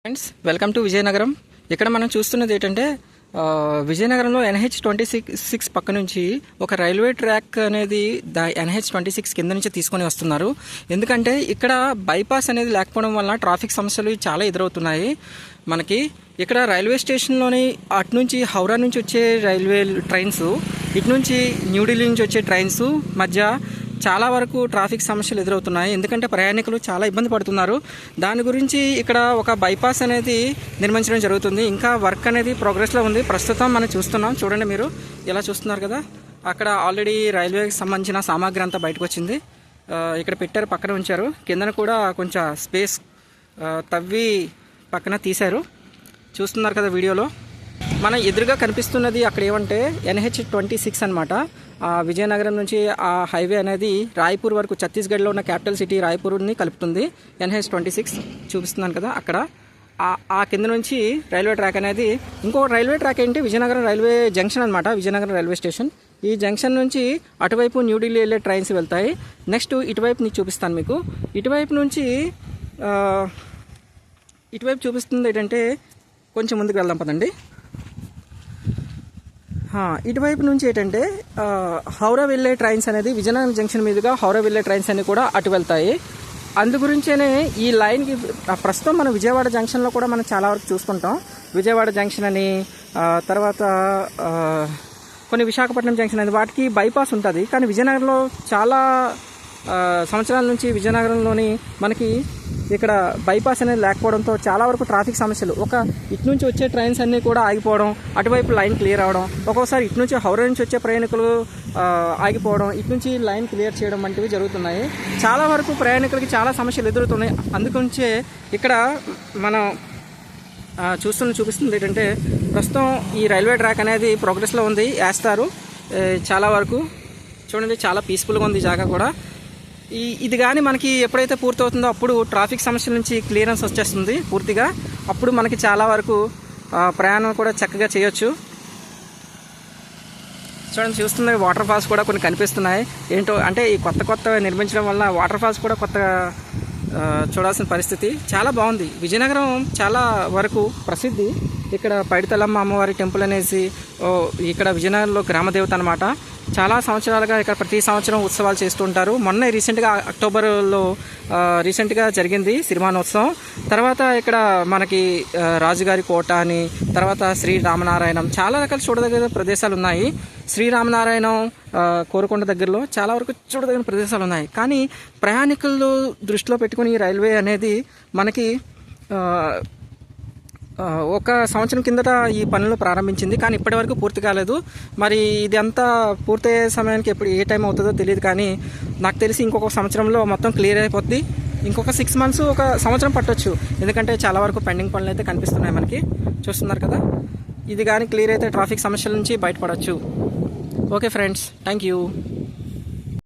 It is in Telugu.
Friends, welcome to Vizianagaram. ఇక్కడ మనం చూస్తున్నది ఏంటంటే విజయనగరంలో NH26 పక్క నుంచి ఒక రైల్వే ట్రాక్ అనేది NH26 కింద నుంచి తీసుకొని వస్తున్నారు. ఎందుకంటే ఇక్కడ బైపాస్ అనేది లేకపోవడం వలన ట్రాఫిక్ సమస్యలు చాలా ఎదురవుతున్నాయి. మనకి ఇక్కడ రైల్వే స్టేషన్లోని అటు నుంచి హౌరా నుంచి వచ్చే రైల్వే ట్రైన్స్, ఇటు నుంచి న్యూఢిల్లీ నుంచి వచ్చే ట్రైన్స్ మధ్య చాలా వరకు ట్రాఫిక్ సమస్యలు ఎదురవుతున్నాయి. ఎందుకంటే ప్రయాణికులు చాలా ఇబ్బంది పడుతున్నారు. దాని గురించి ఇక్కడ ఒక బైపాస్ అనేది నిర్మించడం జరుగుతుంది. ఇంకా వర్క్ అనేది ప్రోగ్రెస్లో ఉంది. ప్రస్తుతం మనం చూస్తున్నాం. చూడండి, మీరు ఎలా చూస్తున్నారు కదా, అక్కడ ఆల్రెడీ రైల్వేకి సంబంధించిన సామాగ్రి అంతా బయటకు వచ్చింది. ఇక్కడ పెట్టారు, పక్కన ఉంచారు. కిందన కూడా కొంచెం స్పేస్ తవ్వి పక్కన తీశారు. చూస్తున్నారు కదా వీడియోలో. మన ఎదురుగా కనిపిస్తున్నది అక్కడ ఏమంటే NH26 అనమాట. విజయనగరం నుంచి ఆ హైవే అనేది రాయ్పూర్ వరకు, ఛత్తీస్గఢ్లో ఉన్న క్యాపిటల్ సిటీ రాయ్పూర్ని కలుపుతుంది. NH26 చూపిస్తున్నాను కదా, అక్కడ ఆ కింద నుంచి రైల్వే ట్రాక్ అనేది. ఇంకో రైల్వే ట్రాక్ ఏంటి, విజయనగరం రైల్వే జంక్షన్ అనమాట. Vizianagaram railway station. ఈ జంక్షన్ నుంచి అటువైపు న్యూఢిల్లీ వెళ్ళే ట్రైన్స్ వెళ్తాయి. నెక్స్ట్ ఇటువైపు నీకు చూపిస్తాను మీకు. ఇటువైపు నుంచి ఇటువైపు చూపిస్తుంది ఏంటంటే, కొంచెం ముందుకు వెళ్దాం పదండి. ఇటువైపు నుంచి ఏంటంటే హౌరా వెళ్ళే ట్రైన్స్ అనేది విజయనగరం జంక్షన్ మీదుగా హౌరా వెళ్ళే ట్రైన్స్ అన్ని కూడా అటు వెళ్తాయి. అందు గురించేనే ఈ లైన్కి ప్రస్తుతం మనం విజయవాడ జంక్షన్లో కూడా మనం చాలా వరకు చూసుకుంటాం. విజయవాడ జంక్షన్ అని, తర్వాత కొన్ని విశాఖపట్నం జంక్షన్ అని, వాటికి బైపాస్ ఉంటుంది. కానీ విజయనగరంలో చాలా సంవత్సరాల నుంచి విజయనగరంలోని మనకి ఇక్కడ బైపాస్ అనేది లేకపోవడంతో చాలా వరకు ట్రాఫిక్ సమస్యలు, ఇటు నుంచి వచ్చే ట్రైన్స్ అన్నీ కూడా ఆగిపోవడం, అటువైపు లైన్ క్లియర్ అవడం, ఒక్కోసారి ఇటు నుంచి హౌరా నుంచి వచ్చే ప్రయాణికులు ఆగిపోవడం, ఇటు నుంచి లైన్ క్లియర్ చేయడం వంటివి జరుగుతున్నాయి. చాలా వరకు ప్రయాణికులకి చాలా సమస్యలు ఎదురవుతున్నాయి. అందుగురించే ఇక్కడ మనం చూపిస్తుంది ఏంటంటే, ప్రస్తుతం ఈ రైల్వే ట్రాక్ అనేది ప్రోగ్రెస్లో ఉంది. వేస్తారు చాలా వరకు. చూడండి, చాలా పీస్ఫుల్గా ఉంది ఈ జాగా కూడా. ఇది కానీ మనకి ఎప్పుడైతే పూర్తవుతుందో అప్పుడు ట్రాఫిక్ సమస్యల నుంచి క్లియరెన్స్ వచ్చేస్తుంది పూర్తిగా. అప్పుడు మనకి చాలా వరకు ప్రయాణం కూడా చక్కగా చేయొచ్చు. చూడండి, చూస్తున్న వాటర్ ఫాల్స్ కూడా కొన్ని కనిపిస్తున్నాయి. ఏంటో అంటే ఈ కొత్త నిర్మించడం వల్ల వాటర్ ఫాల్స్ కూడా కొత్తగా చూడాల్సిన పరిస్థితి. చాలా బాగుంది. విజయనగరం చాలా వరకు ప్రసిద్ధి. ఇక్కడ పైడితల్లమ్మ అమ్మవారి టెంపుల్ అనేసి ఇక్కడ విజయనగరంలో గ్రామదేవత అనమాట. చాలా సంవత్సరాలుగా ఇక్కడ ప్రతి సంవత్సరం ఉత్సవాలు చేస్తుంటారు. మొన్న రీసెంట్గా అక్టోబర్లో రీసెంట్గా జరిగింది సిరిమానోత్సవం. తర్వాత ఇక్కడ మనకి రాజుగారి కోట అని, తర్వాత శ్రీరామనారాయణం, చాలా రకాల చూడదగిన ప్రదేశాలు ఉన్నాయి. శ్రీరామనారాయణం కోరుకొండ దగ్గరలో చాలా వరకు చూడదగిన ప్రదేశాలు ఉన్నాయి. కానీ ప్రయాణికులు దృష్టిలో పెట్టుకుని ఈ రైల్వే అనేది మనకి ఒక సంవత్సరం కిందట ఈ పనులు ప్రారంభించింది. కానీ ఇప్పటి వరకు పూర్తి కాలేదు. మరి ఇది అంతా పూర్తయ్యే సమయానికి ఏ టైం అవుతుందో తెలియదు. కానీ నాకు తెలిసి ఇంకొక సంవత్సరంలో మొత్తం క్లియర్ అయిపోద్ది. ఇంకొక 6 months, ఒక సంవత్సరం పట్టొచ్చు. ఎందుకంటే చాలా వరకు పెండింగ్ పనులు అయితే కనిపిస్తున్నాయి మనకి. చూస్తున్నారు కదా, ఇది కానీ క్లియర్ అయితే ట్రాఫిక్ సమస్యల నుంచి బయటపడవచ్చు. Okay friends, thank you.